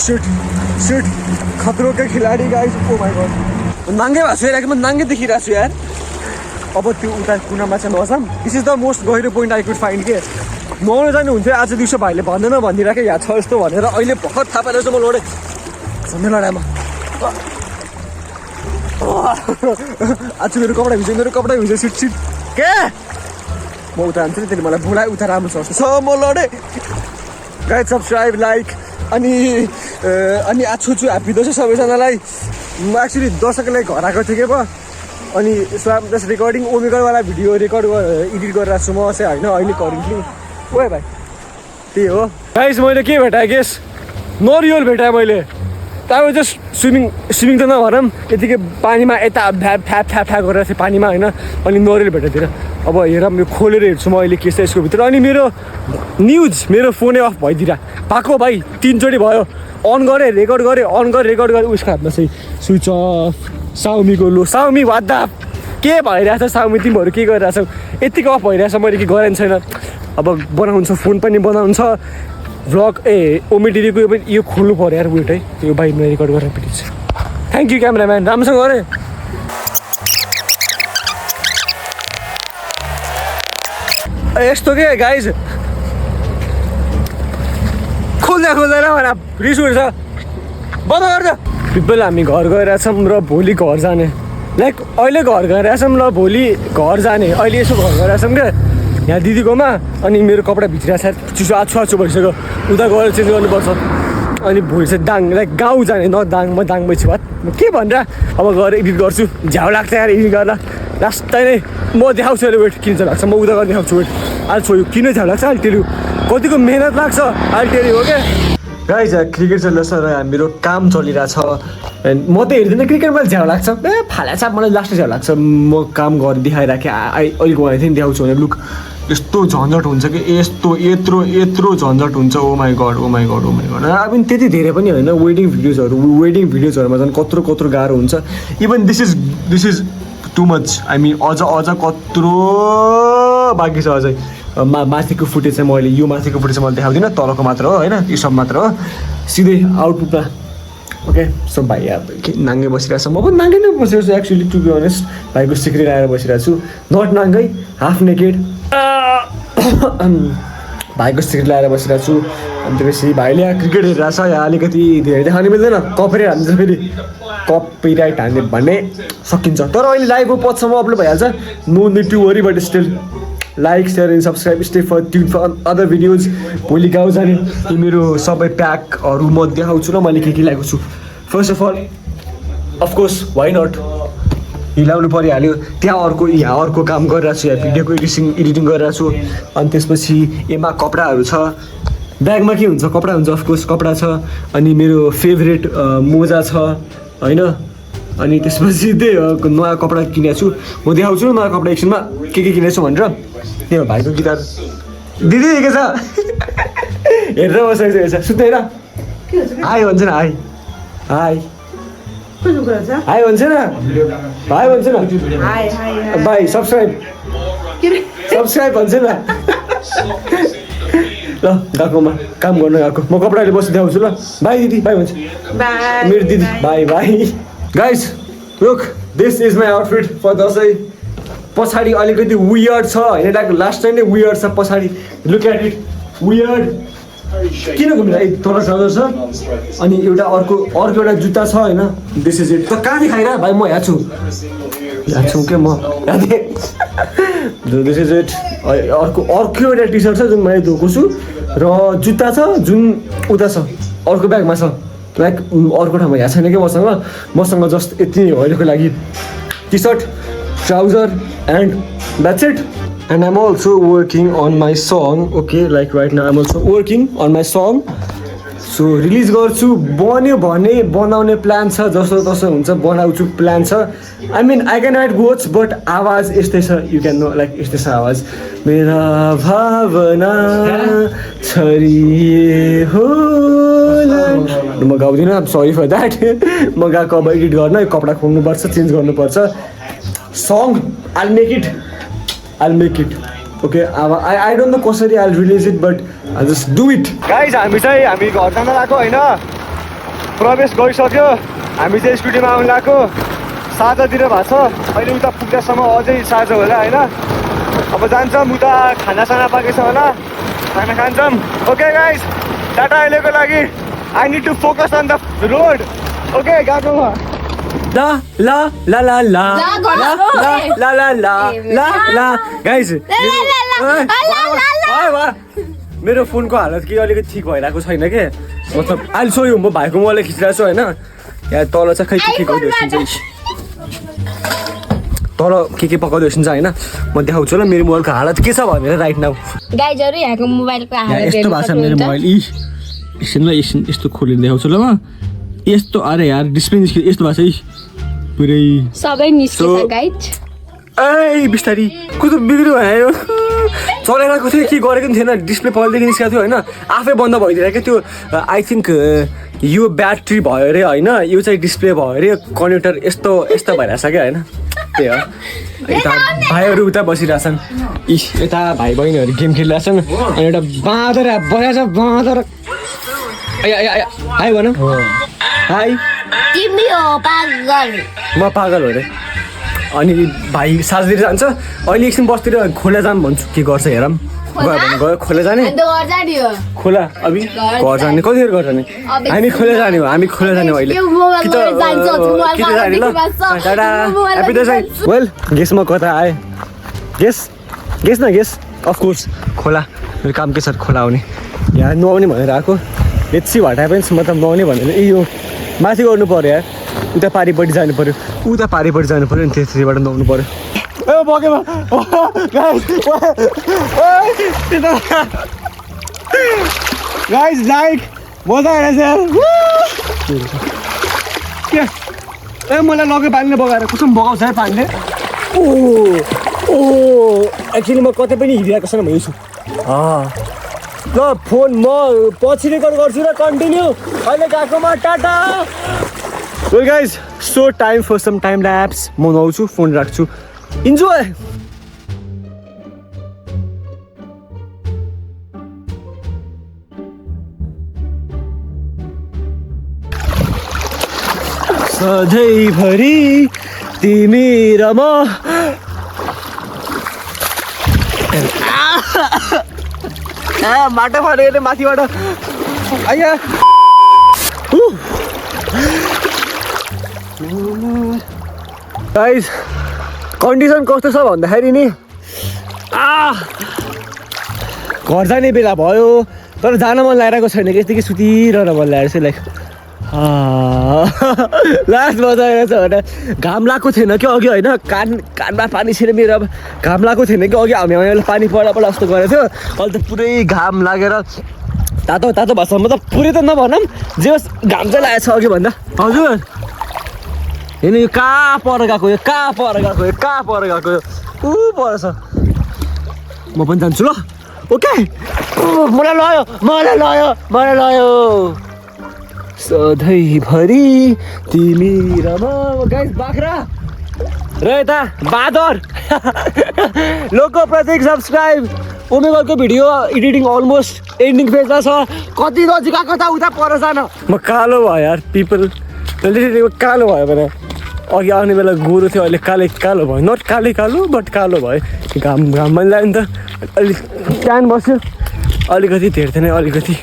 Shit, shit, Khatron ke Khiladi guys. Oh my god. नाङ्गे भएको छु यार, म नाङ्गे देखिरहेको छु यार. अब त्यो उता कुनामा चाहिँ नजाम. दिस इज द मोस्ट गहिरो पोइन्ट आई कुड फाइन्ड के. नुहाउन जानु हुन्थ्यो आज दिउँसो भाइले भन्दैन भनिदिरहेको यहाँ छ यस्तो भनेर अहिले भर्खर थाहा पाएर चाहिँ म लडेँ झन्डै लडामा. आज मेरो कपडा भिज्यो सिट सिट के म उता हान्छु नि त्यसले मलाई बोलाए उता राम्रो छ म लडेँ. गाइस सब्सक्राइब लाइक अनि आज छु ह्याप्पी दसैँ सबैजनालाई. म एक्चुली दसैँको लागि घर आएको थिएँ कि भयो अनि जस्ट रेकर्डिङ ओमेगरवाला भिडियो रेकर्ड एडिट गरिरहेको छु म चाहिँ होइन अहिले करेन्टली. ओए भाइ त्यही हो गाइस. मैले के भेटाएँ गेस नरिवल भेटाएँ मैले. त्यहाँबाट जस्ट स्विमिङ त नभनौँ यतिकै पानीमा यता भ्याप फ्याप फ्याप फ्याप गरेर थिएँ पानीमा होइन. अनि नरिवल भेटाइदिएर अब हेर म खोलेर हेर्छु म अहिले के छ यसको भित्र. अनि मेरो फोनै अफ भइदिएर पाएको भाइ 3 चोटि भयो. अन गरेँ रेकर्ड गरेँ उसको हातमा चाहिँ स्विच अफ. साउमी वाद्दा के भइरहेछ साउमी तिमीहरू के गरिरहेछौ यतिको अफ भइरहेछ. मैले के गरेको छैन. अब बनाउँछ फोन पनि बनाउँछ भ्लग ओमेटिरीको यो खोल्नु पऱ्यो यार. वेट है यो भाइ म रेकर्ड गरेर पिटिन्छ. थ्याङ्क यू क्यामेराम्यान राम्रोसँग गरेँ. यस्तो के गाइज खोल्दैन भने रिस उठ्छ बन्द गर्छ. पिपल हामी घर गइरहेछौँ र भोलि घर जाने लाइक अहिले घर गइरहेछौँ र भोलि घर जाने. अहिले यसो घर गइरहेछौँ क्या यहाँ दिदीकोमा. अनि मेरो कपडा भित्रिरहेको छ चिसो आछु भइसक्यो. उता गएर चेन्ज गर्नुपर्छ. अनि भोलि चाहिँ दाङ लाइक गाउँ जाने न दाङ म दाङमै छु भात म के भनेर अब गएर एडिट गर्छु. झ्याउ लाग्छ यार एडिट गर्दा लास्टै नै म देखाउँछु अहिले. वेट किन चाहिँ लाग्छ म उता गरेर देखाउँछु. वेट अहिले छोयो किन झ्याउ लाग्छ अहिले टेल्यु कतिको मेहनत लाग्छ अहिले टेल्यु हो क्या गाइज. क्रिकेट चलिरहेछ र मेरो काम चलिरहेछ. म त हेर्दिनँ क्रिकेट मैले झ्याउ लाग्छ फाला छ मलाई लास्ट झ्याउ लाग्छ. म काम गरेर देखाइराखेँ अहिले गएको थिएँ नि देखाउँछु भने लुक यस्तो झन्झट हुन्छ कि यत्रो झन्झट हुन्छ. ओ माई गड. अब त्यति धेरै पनि होइन. वेडिङ भिडियोजहरूमा झन् कत्रो गाह्रो हुन्छ. Even this is too much. I mean अझ कत्रो बाँकी छ अझै. माथिको फुटेज चाहिँ मैले यो माथिको फुटेज चाहिँ मैले देखाउँदिनँ तलको मात्र हो होइन यो सब मात्र हो सिधै आउटपुटमा. ओके सो भाइ अब के नाङ्गे बसिरहेको छ. म पनि नाङ्गे नै बसिरहेको छु एक्चुली टु बी अनेस्ट. भाइको सिक्रेट आएर बसिरहेको छु नट नाङ्गै हाफ नेकेड. भाइको सिक्रेट लगाएर बसिरहेको छु. अनि त्यसपछि भाइले यहाँ क्रिकेट हेरिरहेको छ. यहाँ अलिकति धेरै देखाउनु मिल्दैन कपिराइट हाल्छ फेरि. कपिराइट हान्ने भन्ने सकिन्छ तर अहिले लाइभको पछसम्म अपलोड भइहाल्छ. No need to worry but still like share and subscribe stay for tune for other videos. भोलि गाउँ जाने यी मेरो सबै प्याकहरू म देखाउँछु र मैले के ल्याएको छु. First of all of course why not हिलाउनु परिहाल्यो. यहाँ अर्को काम गरिरहेको छु. यहाँ भिडियोको एडिटिङ गरिरहेको छु. अनि त्यसपछि यसमा कपडाहरू छ. ब्यागमा के हुन्छ कपडा हुन्छ अफकोर्स कपडा छ. अनि मेरो फेभरेट मोजा छ होइन. अनि त्यसपछि त्यही नयाँ कपडा किनेको छु. म देखाउँछु न नयाँ कपडा एकछिनमा के किनेको छु भनेर. त्यो भाइको गिटार दिदी के छ हेरेर बसेको छ सुतेर हाई भन्छ न हाई भन्छ न भाइ भन्छ न भाइ सब्सक्राइब भन्छ न. ल गएकोमा काम गर्न गएको म कपडाले बसी देखाउँछु ल. बाई दिदी बाई भन्छ मेरो दिदी bye. Guys look this is my outfit for Dashain. पछाडि अलिकति वियर्ड छ होइन लाइक लास्ट टाइम नै वियर्ड छ पछाडि. लुक एट इट वियर्ड किन घुम्नु तल ट्राउजर छ. अनि अर्को एउटा जुत्ता छ होइन. This is it. त कहाँ देखाएर भाइ म यहाँ छु क्या म दिस इज इट. अर्को एउटा टी सर्ट छ जुन मैले धोएको छु र जुत्ता छ जुन उता छ अर्को ब्यागमा छ. लाइक अर्को ठाउँमा यहाँ छैन क्या मसँग जस्ट यति नै हो अहिलेको लागि. T shirt trouser and that's it. And I'm also working on my song. Okay like right now I'm also working on my song. So release गर्छु. बन्यो भने बनाउने प्लान छ. जसो हुन्छ बनाउँछु प्लान छ. I mean I can write words but आवाज यस्तै छ. यु क्यान नो लाइक यस्तै छ आवाज. मेरा भावना छरिए होला. म गाउँदिनँ सरी फर द्याट. म गएको अब एडिट गर्न कपडा खोल्नुपर्छ चेन्ज गर्नुपर्छ. Song I'll make it. Okay, I don't know कसरी I'll release it but I'll just do it. Guys, हामी घर जान लाग्यो होइन. प्रवेश गइसक्यो हामी चाहिँ स्कुटीमा आउनु लागेको साँझतिर भएको छ अहिले उता पुग्दासम्म अझै साँझ होला होइन अब जान्छौँ उता खानासाना पाकेछ होला खाना खान्छौँ ओके गाइस टाटा अहिलेको लागि I need to focus on the road okay गएको ल ल ल ल ल ल ल ल ल ल गाइस मेरो फोनको हालत के अलिकति ठिक भइरहेको छैन के मतलब अहिले सोयो म भाइको मोबाइलले खिचिरहेको छु होइन यहाँ तल चाहिँ खै के पकाउँदैछ तर के पकाउँदैछ होइन म देखाउँछु ल मेरो मोबाइलको हालत के छ भनेर राइट नाउ गाइजहरु यहाँको मोबाइलको हालत यस्तो भएको छ मेरो मोबाइल एकछिन ल यस्तो खोलेर देखाउँछु ल म यस्तो अरे यार डिस्प्ले निस्क्यो यस्तो भएको छ पुरै सबै निस्केछ गाइज ए बिस्तारी कस्तो बिग्रियो भयो चलाइरहेको थियो के गरेको पनि थिएन डिस्प्ले पहिलेदेखि निस्केको थियो होइन आफै बन्द भइदिरहेको त्यो आई थिङ्क यो ब्याट्री भयो अरे होइन यो चाहिँ डिस्प्ले भयो अरे कनेक्टर यस्तो भइरहेछ क्या होइन त्यही हो यता भाइहरू उता बसिरहेछन् यता भाइ बहिनीहरू गेम खेलिरहेछन् अनि एउटा बाँदर बढाएछ बाँदर हाई भन हाई तिमी हो पागल म पागल हो अरे अनि भाइ साँझतिर जान्छ अहिले एकछिन बसतिर खोला जाम भन्छु के गर्छ हेरौँ गयो भने गयो खोला जाने खोला अभि घर जाने कतिखेर घर जाने हामी खोला जाने हो हामी खोला जाने हो अहिले वेल गेसमा कता आएँ गेस न गेस अफकोर्स खोला मेरो काम के छ खोला आउने यहाँ नआउने भनेर आएको लेट्सी भटाए पनि मतलब नआउने भनेर यो माथि गर्नु पऱ्यो यार उता पारिपट्टि जानु पऱ्यो उता पारिपट्टि जानु पऱ्यो नि त्यसबाट नुहाउनु पऱ्यो ए बगेमा गाइस लाइक मजा आइरहेछ के ए मलाई लगे पानीले बगाएर कसम बगाउँछ है पानीले ओ एक्चुअली म कतै पनि हिँडिरहेको छैन भन्छु ल फोन म पछि रेकर्ड गर्छु र कन्टिन्यू अहिले गएकोमा टाटा well guys so time for some time lapse म नुहाउँछु फोन राख्छु इन्जोय सधैँभरि तिमी र म माटो फालेर माथिबाट आइया गाइस कन्डिसन कस्तो छ भन्दाखेरि नि घर जाने बेला भयो तर जान मन लागिरहेको छैन कि यस्तै कि सुतिरहन मन लागेको छ लाइक लास्ट मजा आइरहेछ भने घाम लगाएको थिएन कि अघि होइन कानमा पानी छिरे मेरो अब घाम लगाएको थिएन कि अघि हामी पानी पढा जस्तो गरेको थियो अहिले त पुरै घाम लागेर तातो भएको छ मतलब पुरै त नभनौँ जे होस् घाम चाहिँ लागेको छ अघि भन्दा हजुर होइन यो कहाँ पर गएको यो ऊ पर छ म पनि जान्छु ल ओके मलाई लयो सधैँभरि तिमी र म गाइस बाख्रा र यता बाँदर लोको प्रत्येक सब्सक्राइब ओमेगलको भिडियो एडिटिङ अलमोस्ट एन्डिङ फेजमा छ कति नजिक आएको त उता पर जान म कालो भयो यार पिपल कालो भयो भने अघि आउने बेला गोरो थियो अहिले कालो भयो नट कालो बट कालो भयो घाममा लाग्यो नि त अलिक ट्यान बस्यो अलिकति धेर्थेन अलिकति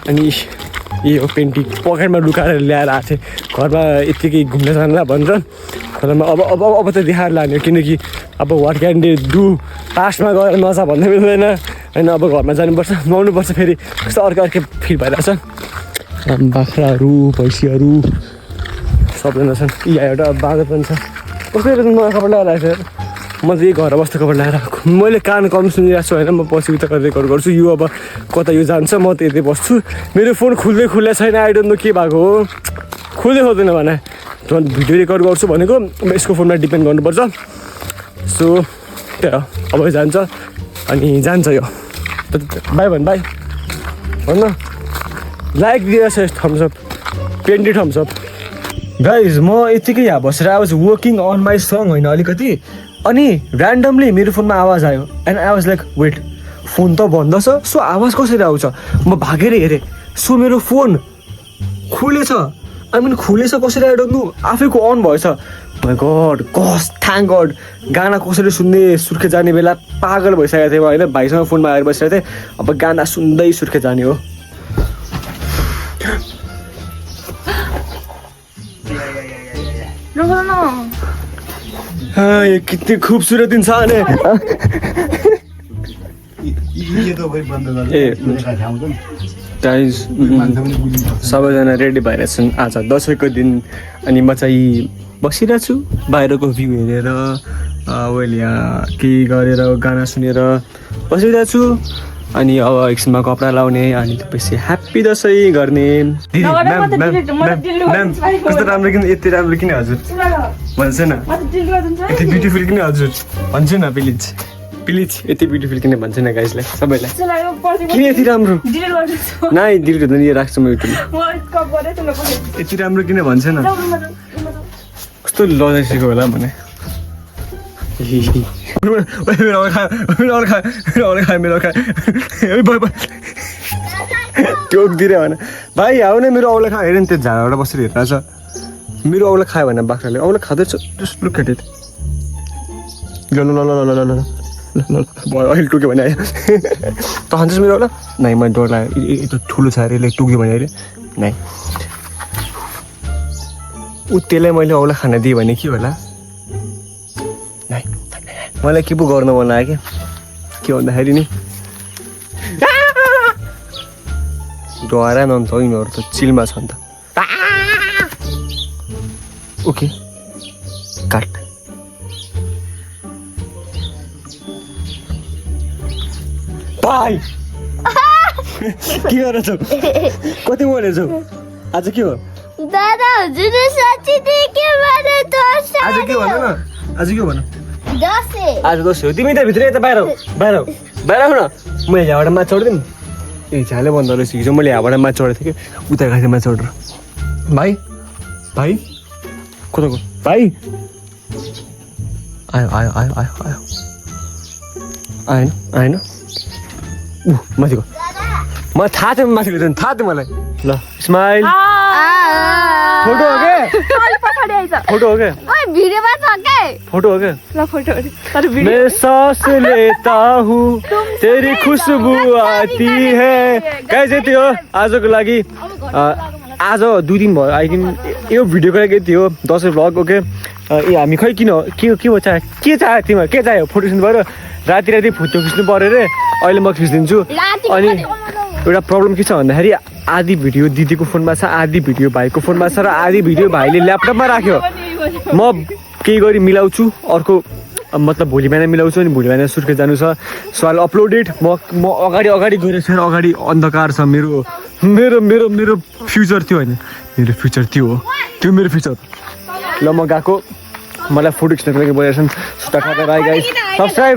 अनि यही हो पेन्टी पकेटमा लुकाएर ल्याएर आएको थिएँ घरमा यत्तिकै घुम्न जानला भनेर खोलामा अब त देखाएर लाने किनकि अब वाट क्यान डे डु पास्टमा गएर नजा भन्नु मिल्दैन होइन अब घरमा जानुपर्छ नुहाउनुपर्छ फेरि कस्तो अर्कै फिल भइरहेछ बाख्राहरू भैँसीहरू सबजना छन् यहाँ एउटा बाँदर पनि छ कसरी नयाँ कपडा लगाएर आएको म चाहिँ यही घर बस्दा कपडा लगाएर आएको मैले कान कम सुनिरहेको छु होइन म पछि उता रेकर्ड गर्छु यो अब कता यो जान्छ म त यतै बस्छु मेरो फोन खुल्दै छैन आई डोन्ट नो के भएको हो खोल्दैन भने भिडियो रेकर्ड गर्छु भनेको यसको फोनमा डिपेन्ड गर्नुपर्छ सो त्यही हो अब जान्छ अनि जान्छ यो बाई भन्न लाइक दिइरहेछ थम्सअप 20 थम्सअप गाइज म यतिकै यहाँ बसेर I was working on my song होइन अलिकति अनि ऱ्यान्डमली मेरो फोनमा आवाज आयो and I was like wait phone त बन्द छ सो आवाज कसरी आउँछ म भागेर हेरेँ सो मेरो फोन खुलेछ खुलेछ कसरी आई डोन्ट नो आफैको अन भएछ माई गड कस थ्याङ्क गड गाना कसरी सुन्ने सुर्खे जाने बेला पागल भइसकेको थिएँ होइन भाइसँग फोनमा आएर बसिरहेको थिएँ अब गाना सुन्दै सुर्खे जाने हो हाँ, ये कितनी खूबसूरत इंसान है सबैजना रेडी भइरहेछन् आज दसैँको दिन अनि म चाहिँ बसिरहेको छु बाहिरको भ्यू हेरेर अहिले यहाँ केही गरेर गाना सुनेर बसिरहेको छु अनि अब एकछिनमा कपडा लाउने अनि त्यसपछि ह्याप्पी दसैँ गर्ने कस्तो राम्रो किन यति राम्रो किन हजुर भन्छ न यति ब्युटिफुल किन हजुर भन्छु न प्लिज प्लिज यति ब्युटिफुल किन भन्छ न गाइजलाई सबैलाई किन यति राम्रो नाइ डिलिट हुँदैन यो राख्छु म युट्युबमा यति राम्रो किन भन्छ न कस्तो लजाइसकेको होला भने टोकिदिएर भन भाइ आऊ न मेरो औला खायो हेर नि त्यो झाडाबाट बसेर हेरिरहेछ मेरो औला खायो भने बाख्राले औला खाँदैछ लुक एट इट ल ल ल ल ल ल ल अहिले टोक्यो भने आयो त खान्छस् मेरो औला नाइ मैले डर लाग्यो यत्रो ठुलो छ अरे यसले टोक्यो भने अहिले नाइ ऊ त्यसलाई मैले औला खाना दिएँ भने के होला नाइ मलाई के पो गर्न मन लाग्यो क्या के भन्दाखेरि नि डरा नन्छ यिनीहरू त चिलमा छ नि त ओके काट भाइ के गरेछौ कति बोलेछौ आज के हो दादा हजुर साँच्चै के भने त आज के भन न आज के भन दसैँ आज दसैँ हो तिमी त भित्र यता बाहिर बाहिर बाहिर आऊ न म यहाँबाट माथि चढ्दिउँ ए झाले बन्द रहेछ हिजो मैले यहाँबाट माथि चढेको थिएँ कि उता गएको थिएँ माथि चढेर भाइ भाइ कता गयो भाइ आयो आयो आयो आयो आयो आएन आएन ऊ माथि गयो मलाई थाहा थियो माथि गयो थाहा थियो मलाई ल स्माइल फोटो हो क्या फोटो हो क्या भिडियोमा छ के फोटो हो क्या ल फोटो मैं सांस लेता हूँ तेरी खुशबू आती है गाइस यति हो आजको लागि आज 2 दिन भयो आई थिङ्क यो भिडियोको लागि यति हो दसैँ भ्लग ओके ए हामी खै किन के हो के चाह्यो तिमीहरू के चाह्यो फोटो खिच्नु पऱ्यो राति राति फोटो खिच्नु पऱ्यो अरे अहिले म खिचिदिन्छु अनि एउटा प्रब्लम के छ भन्दाखेरि आधी भिडियो दिदीको फोनमा छ आधी भिडियो भाइको फोनमा छ र आधी भिडियो भाइले ल्यापटपमा राख्यो म केही गरी मिलाउँछु अर्को मतलब भोलि बिहान मिलाउँछु अनि भोलि बिहान सुर्खेत जानु छ सो आई अपलोडेड म अगाडि गएर छैन अगाडि अन्धकार छ मेरो मेरो मेरो मेरो फ्युचर थियो होइन मेरो फ्युचर त्यो हो त्यो मेरो फ्युचर ल म गएको मलाई फोटो खिच्नको लागि बोलेछन् टाटा बाइ गाइस सब्स्क्राइब